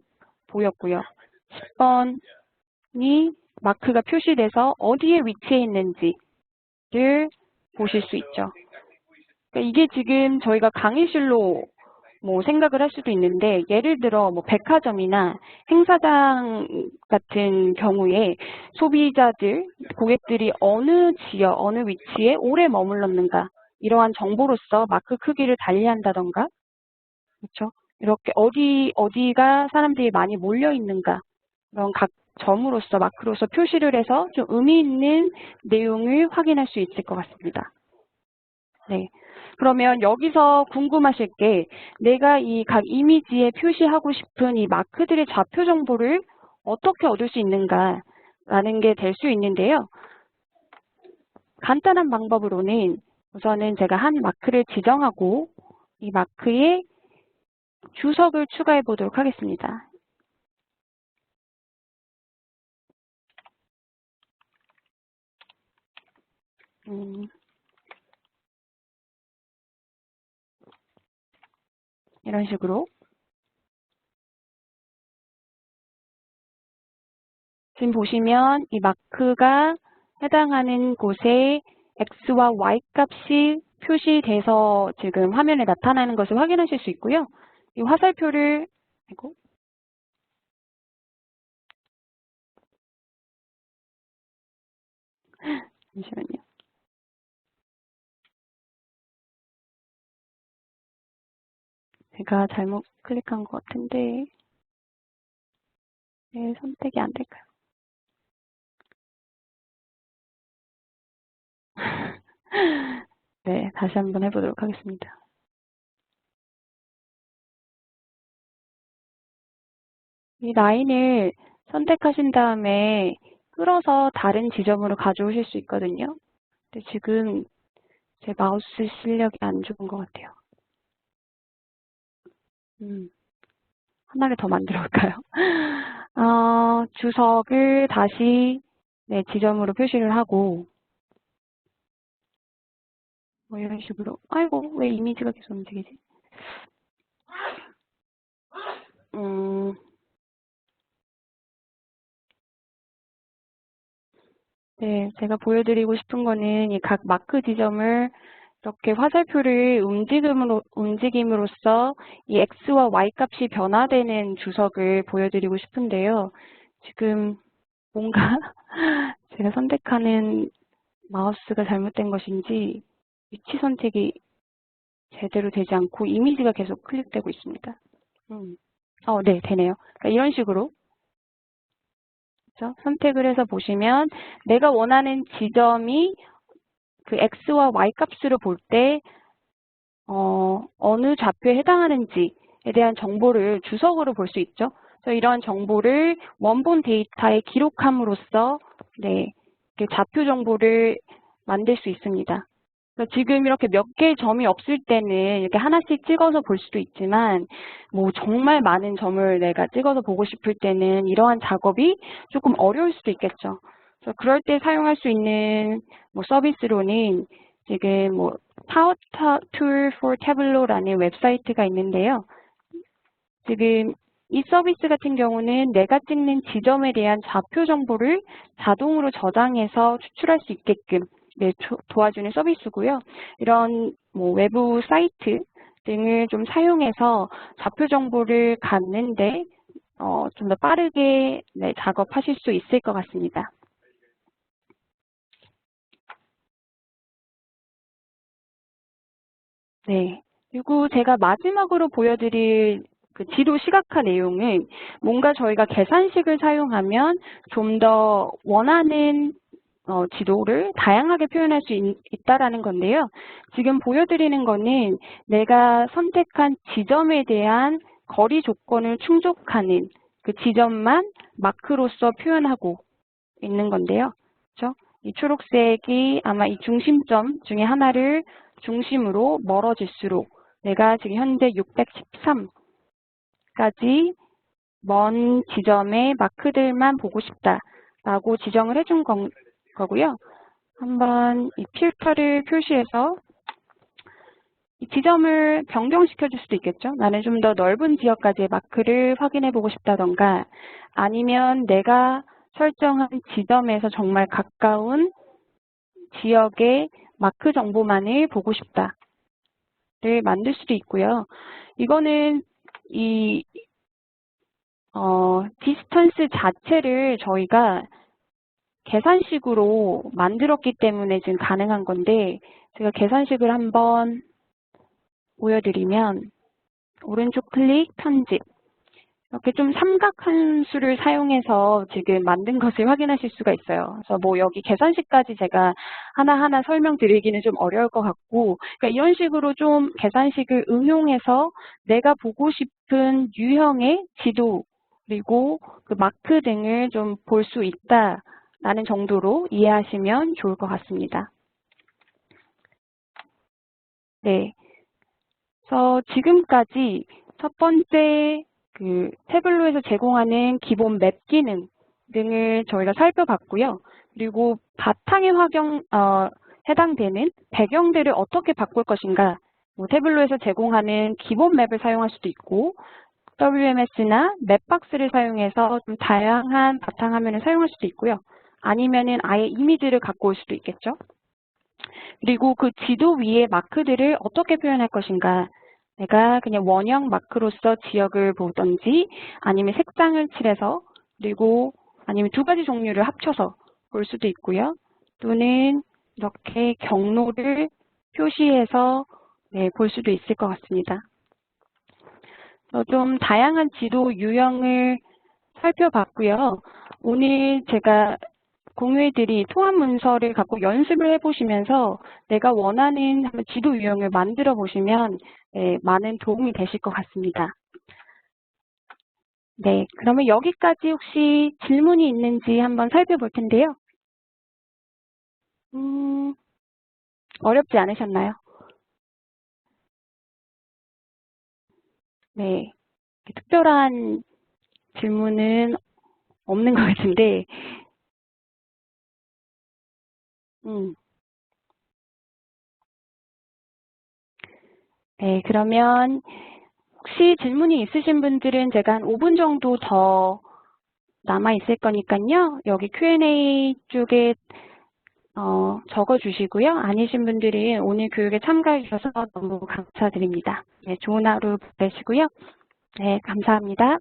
보였고요. 10번이 마크가 표시돼서 어디에 위치해 있는지를 보실 수 있죠. 그러니까 이게 지금 저희가 강의실로 뭐 생각을 할 수도 있는데 예를 들어 뭐 백화점이나 행사장 같은 경우에 소비자들, 고객들이 어느 지역, 어느 위치에 오래 머물렀는가 이러한 정보로서 마크 크기를 달리한다던가 그렇죠? 이렇게 어디가 사람들이 많이 몰려 있는가 이런 각 점으로서 마크로서 표시를 해서 좀 의미 있는 내용을 확인할 수 있을 것 같습니다. 네. 그러면 여기서 궁금하실 게 내가 이 각 이미지에 표시하고 싶은 이 마크들의 좌표 정보를 어떻게 얻을 수 있는가라는 게 될 수 있는데요. 간단한 방법으로는 우선은 제가 한 마크를 지정하고 이 마크에 주석을 추가해 보도록 하겠습니다. 이런 식으로. 지금 보시면 이 마크가 해당하는 곳에 x와 y 값이 표시돼서 지금 화면에 나타나는 것을 확인하실 수 있고요. 이 화살표를 아이고, 잠시만요. 제가 잘못 클릭한 것 같은데 왜 선택이 안 될까요? 네, 다시 한번 해보도록 하겠습니다. 이 라인을 선택하신 다음에 끌어서 다른 지점으로 가져오실 수 있거든요. 근데 지금 제 마우스 실력이 안 좋은 것 같아요. 하나를 더 만들어 볼까요? 주석을 다시 네, 지점으로 표시를 하고 뭐 이런 식으로. 아이고, 왜 이미지가 계속 움직이지? 네, 제가 보여드리고 싶은 거는 이 각 마크 지점을 이렇게 화살표를 움직임으로써 이 x와 y 값이 변화되는 주석을 보여드리고 싶은데요. 지금 뭔가 제가 선택하는 마우스가 잘못된 것인지 위치 선택이 제대로 되지 않고 이미지가 계속 클릭되고 있습니다. 네, 되네요. 그러니까 이런 식으로 그렇죠? 선택을 해서 보시면 내가 원하는 지점이 그 x와 y 값으로 볼 때 어느 좌표에 해당하는지에 대한 정보를 주석으로 볼 수 있죠. 그래서 이러한 정보를 원본 데이터에 기록함으로써 네, 좌표 정보를 만들 수 있습니다. 그래서 지금 이렇게 몇 개의 점이 없을 때는 이렇게 하나씩 찍어서 볼 수도 있지만 뭐 정말 많은 점을 내가 찍어서 보고 싶을 때는 이러한 작업이 조금 어려울 수도 있겠죠. 그래서 그럴 때 사용할 수 있는 뭐 서비스로는 지금 뭐 Power Tool for Tableau라는 웹사이트가 있는데요. 지금 이 서비스 같은 경우는 내가 찍는 지점에 대한 좌표 정보를 자동으로 저장해서 추출할 수 있게끔 네, 도와주는 서비스고요. 이런 뭐 외부 사이트 등을 좀 사용해서 좌표 정보를 갖는데 좀 더 빠르게 네, 작업하실 수 있을 것 같습니다. 네. 그리고 제가 마지막으로 보여드릴 그 지도 시각화 내용은 뭔가 저희가 계산식을 사용하면 좀 더 원하는 지도를 다양하게 표현할 수 있다라는 건데요. 지금 보여드리는 거는 내가 선택한 지점에 대한 거리 조건을 충족하는 그 지점만 마크로서 표현하고 있는 건데요. 그렇죠? 이 초록색이 아마 이 중심점 중에 하나를 중심으로 멀어질수록 내가 지금 현재 613까지 먼 지점의 마크들만 보고 싶다라고 지정을 해준 거고요. 한번 이 필터를 표시해서 이 지점을 변경시켜 줄 수도 있겠죠. 나는 좀 더 넓은 지역까지의 마크를 확인해 보고 싶다던가 아니면 내가 설정한 지점에서 정말 가까운 지역의 마크 정보만을 보고 싶다를 만들 수도 있고요. 이거는 이 디스턴스 자체를 저희가 계산식으로 만들었기 때문에 지금 가능한 건데 제가 계산식을 한번 보여드리면 오른쪽 클릭 편집 이렇게 좀 삼각함수를 사용해서 지금 만든 것을 확인하실 수가 있어요. 그래서 뭐 여기 계산식까지 제가 하나하나 설명드리기는 좀 어려울 것 같고 그러니까 이런 식으로 좀 계산식을 응용해서 내가 보고 싶은 유형의 지도 그리고 그 마크 등을 좀 볼 수 있다라는 정도로 이해하시면 좋을 것 같습니다. 네. 그래서 지금까지 첫 번째 그 태블로에서 제공하는 기본 맵 기능 등을 저희가 살펴봤고요. 그리고 바탕에 해당되는 배경들을 어떻게 바꿀 것인가 뭐 태블로에서 제공하는 기본 맵을 사용할 수도 있고 WMS나 맵박스를 사용해서 좀 다양한 바탕화면을 사용할 수도 있고요. 아니면은 아예 이미지를 갖고 올 수도 있겠죠. 그리고 그 지도 위에 마크들을 어떻게 표현할 것인가. 내가 그냥 원형 마크로서 지역을 보던지 아니면 색상을 칠해서 그리고 아니면 두 가지 종류를 합쳐서 볼 수도 있고요. 또는 이렇게 경로를 표시해서 볼 수도 있을 것 같습니다. 좀 다양한 지도 유형을 살펴봤고요. 오늘 제가 공유해드린 통합 문서를 갖고 연습을 해보시면서 내가 원하는 한번 지도 유형을 만들어 보시면 많은 도움이 되실 것 같습니다. 네, 그러면 여기까지 혹시 질문이 있는지 한번 살펴볼 텐데요. 어렵지 않으셨나요? 네, 특별한 질문은 없는 것 같은데, 네, 그러면 혹시 질문이 있으신 분들은 제가 한 5분 정도 더 남아 있을 거니까요. 여기 Q&A 쪽에 적어주시고요. 아니신 분들은 오늘 교육에 참가해 주셔서 너무 감사드립니다. 네, 좋은 하루 보내시고요. 네, 감사합니다.